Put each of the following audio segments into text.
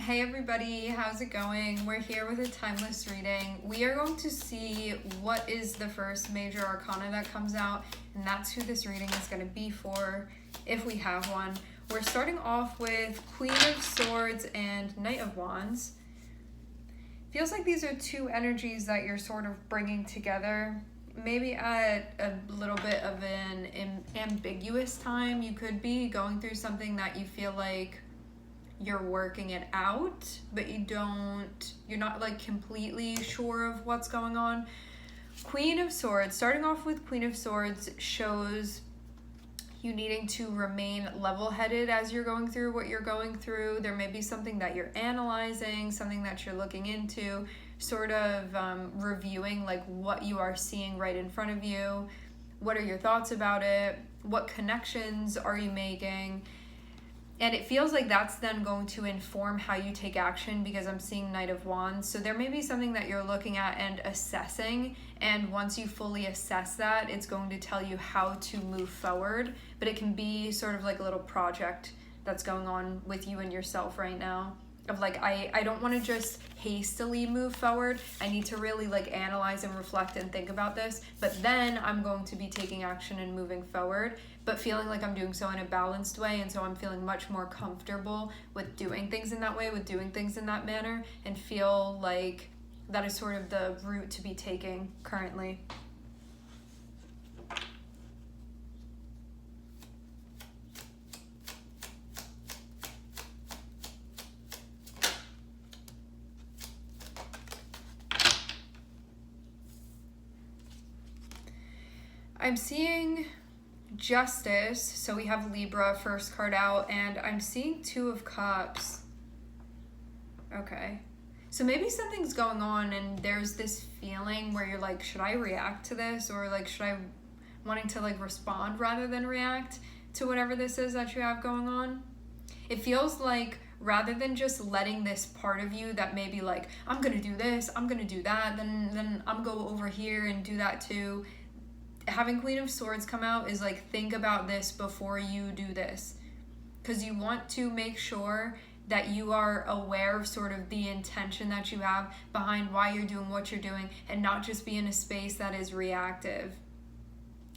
Hey everybody, how's it going? We're here with a timeless reading. We are going to see what is the first major arcana that comes out, and that's who this reading is going to be for, if we have one. We're starting off with Queen of Swords and Knight of Wands. Feels like these are two energies that you're sort of bringing together. Maybe at a little bit of an ambiguous time. You could be going through something that you feel like you're working it out, but you're not like completely sure of what's going on. Queen of Swords, starting off with Queen of Swords, shows you needing to remain level-headed as you're going through what you're going through. There may be something that you're analyzing, something that you're looking into, sort of reviewing like what you are seeing right in front of you. What are your thoughts about it? What connections are you making? And it feels like that's then going to inform how you take action, because I'm seeing Knight of Wands. So there may be something that you're looking at and assessing, and once you fully assess that, it's going to tell you how to move forward. But it can be sort of like a little project that's going on with you and yourself right now. Of like, I don't want to just hastily move forward. I need to really like analyze and reflect and think about this. But then I'm going to be taking action and moving forward, but feeling like I'm doing so in a balanced way. And so I'm feeling much more comfortable with doing things in that way, with doing things in that manner, and feel like that is sort of the route to be taking currently. I'm seeing Justice, so we have Libra first card out, and I'm seeing Two of Cups. Okay. So maybe something's going on and there's this feeling where you're like, should I react to this? Or like, should I wanting to like respond rather than react to whatever this is that you have going on? It feels like rather than just letting this part of you that may be like, I'm going to do this, I'm going to do that, then I'm going to go over here and do that too. Having Queen of Swords come out is like, think about this before you do this, because you want to make sure that you are aware of sort of the intention that you have behind why you're doing what you're doing, and not just be in a space that is reactive.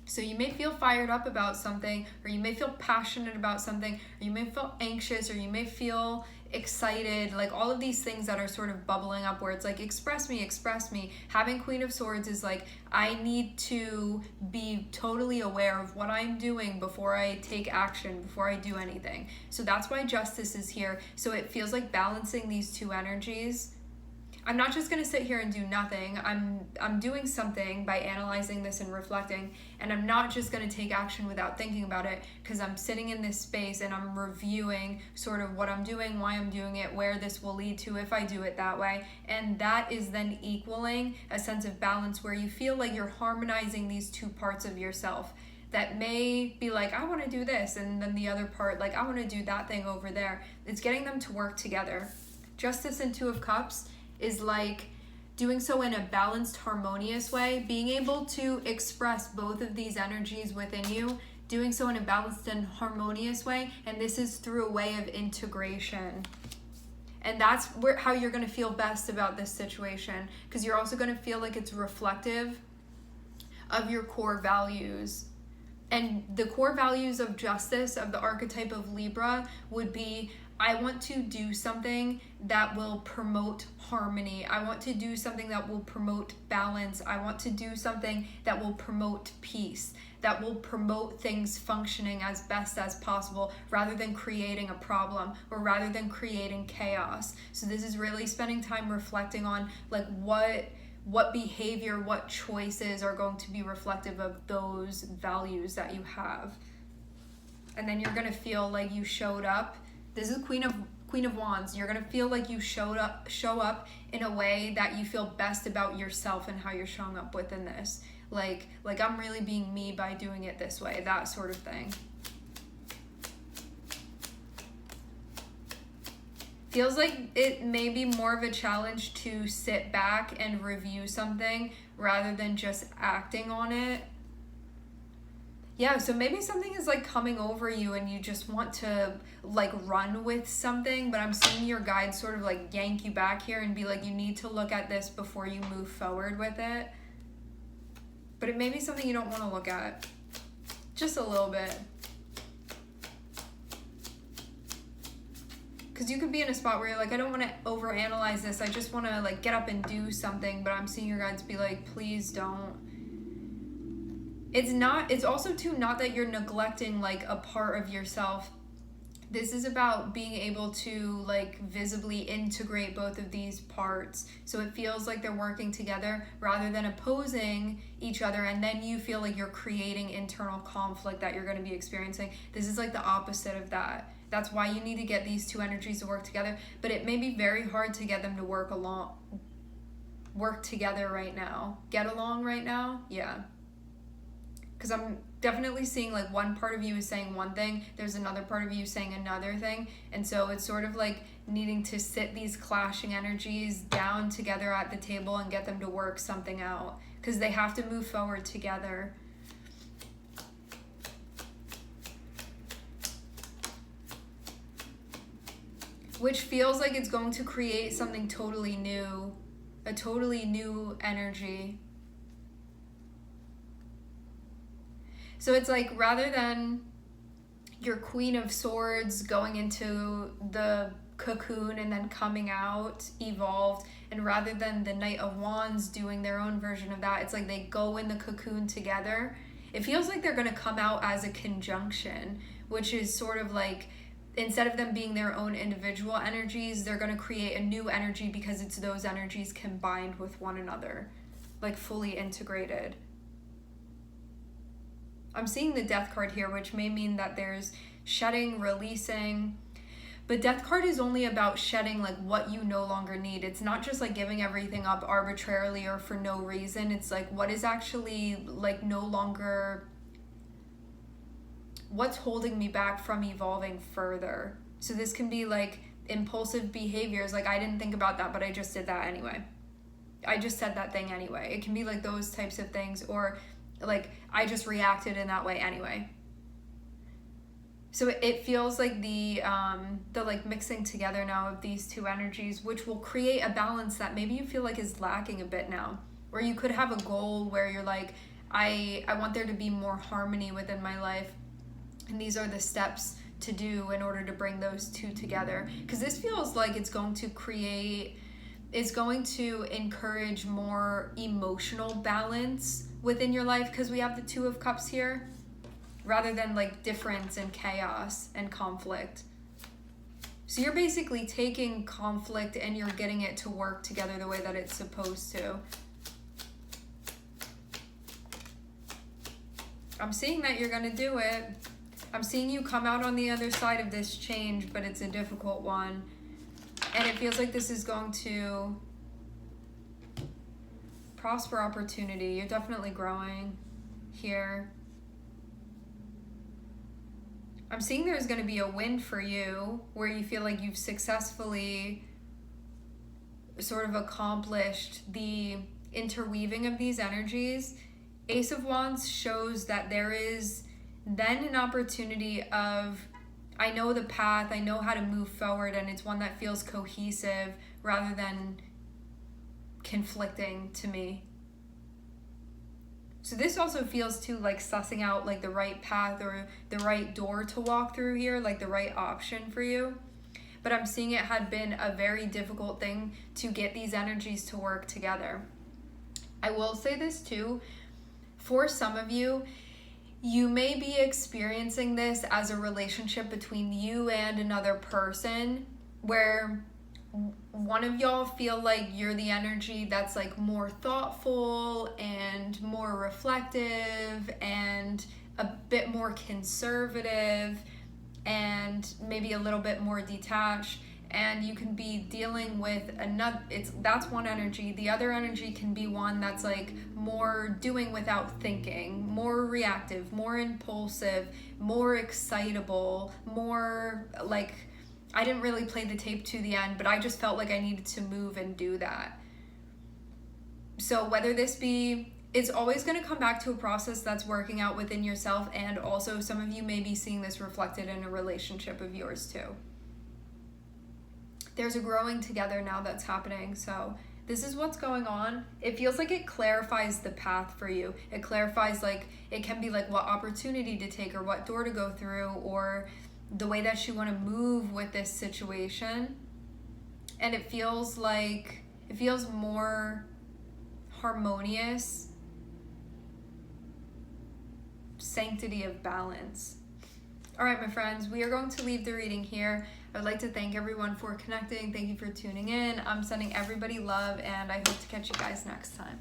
So you may feel fired up about something, or you may feel passionate about something, or you may feel anxious, or you may feel excited, like all of these things that are sort of bubbling up where it's like, express me, express me. Having Queen of Swords is like, I need to be totally aware of what I'm doing before I take action, before I do anything. So that's why Justice is here. So it feels like balancing these two energies. I'm not just going to sit here and do nothing. I'm doing something by analyzing this and reflecting, and I'm not just going to take action without thinking about it, because I'm sitting in this space and I'm reviewing sort of what I'm doing, why I'm doing it, where this will lead to if I do it that way. And that is then equaling a sense of balance where you feel like you're harmonizing these two parts of yourself that may be like, I want to do this, and then the other part, like, I want to do that thing over there. It's getting them to work together. Justice and Two of Cups is like doing so in a balanced, harmonious way, being able to express both of these energies within you, doing so in a balanced and harmonious way, and this is through a way of integration. And that's how you're going to feel best about this situation, because you're also going to feel like it's reflective of your core values. And the core values of Justice, of the archetype of Libra, would be, I want to do something that will promote harmony. I want to do something that will promote balance. I want to do something that will promote peace, that will promote things functioning as best as possible, rather than creating a problem or rather than creating chaos. So this is really spending time reflecting on like what behavior, what choices are going to be reflective of those values that you have. And then you're going to feel like you showed up. This is Queen of Wands. You're going to feel like you show up in a way that you feel best about yourself and how you're showing up within this. Like I'm really being me by doing it this way, that sort of thing. Feels like it may be more of a challenge to sit back and review something rather than just acting on it. Yeah, so maybe something is like coming over you and you just want to like run with something, but I'm seeing your guides sort of like yank you back here and be like, you need to look at this before you move forward with it. But it may be something you don't want to look at. Just a little bit. Because you could be in a spot where you're like, I don't want to overanalyze this. I just want to like get up and do something. But I'm seeing your guides be like, please don't. It's also too not that you're neglecting like a part of yourself. This is about being able to like visibly integrate both of these parts. So it feels like they're working together rather than opposing each other. And then you feel like you're creating internal conflict that you're going to be experiencing. This is like the opposite of that. That's why you need to get these two energies to work together. But it may be very hard to get them to work together right now. Get along right now? Yeah. Because I'm definitely seeing like one part of you is saying one thing, there's another part of you saying another thing, and so it's sort of like needing to sit these clashing energies down together at the table and get them to work something out, because they have to move forward together. Which feels like it's going to create something totally new, a totally new energy. So it's like rather than your Queen of Swords going into the cocoon and then coming out evolved, and rather than the Knight of Wands doing their own version of that, it's like they go in the cocoon together. It feels like they're going to come out as a conjunction, which is sort of like instead of them being their own individual energies, they're going to create a new energy because it's those energies combined with one another, like fully integrated. I'm seeing the Death card here, which may mean that there's shedding, releasing. But Death card is only about shedding like what you no longer need. It's not just like giving everything up arbitrarily or for no reason. It's like what is actually like no longer, what's holding me back from evolving further. So this can be like impulsive behaviors. Like I didn't think about that, but I just did that anyway. I just said that thing anyway. It can be like those types of things, or like I just reacted in that way anyway. So it feels like the like mixing together now of these two energies, which will create a balance that maybe you feel like is lacking a bit now. Or you could have a goal where you're like, I want there to be more harmony within my life, and these are the steps to do in order to bring those two together. Because this feels like it's going to encourage more emotional balance within your life, because we have the Two of Cups here, rather than like difference and chaos and conflict. So you're basically taking conflict and you're getting it to work together the way that it's supposed to. I'm seeing that you're going to do it. I'm seeing you come out on the other side of this change, but it's a difficult one. And it feels like this is going to prosper opportunity. You're definitely growing here. I'm seeing there's going to be a win for you where you feel like you've successfully sort of accomplished the interweaving of these energies. Ace of Wands shows that there is then an opportunity of, I know the path, I know how to move forward, and it's one that feels cohesive rather than conflicting to me. So this also feels too like sussing out like the right path or the right door to walk through here, like the right option for you. But I'm seeing it had been a very difficult thing to get these energies to work together. I will say this too, for some of you, you may be experiencing this as a relationship between you and another person where one of y'all feel like you're the energy that's like more thoughtful and more reflective and a bit more conservative and maybe a little bit more detached, and you can be dealing with another, that's one energy. The other energy can be one that's like more doing without thinking, more reactive, more impulsive, more excitable, more like, I didn't really play the tape to the end, but I just felt like I needed to move and do that. So whether this be it's always going to come back to a process that's working out within yourself, and also some of you may be seeing this reflected in a relationship of yours too. There's a growing together now that's happening, so this is what's going on. It feels like it clarifies the path for you. It clarifies, like, it can be like what opportunity to take or what door to go through or the way that you want to move with this situation. And it feels like, it feels more harmonious. Sanctity of balance. All right, my friends, we are going to leave the reading here. I would like to thank everyone for connecting. Thank you for tuning in. I'm sending everybody love, and I hope to catch you guys next time.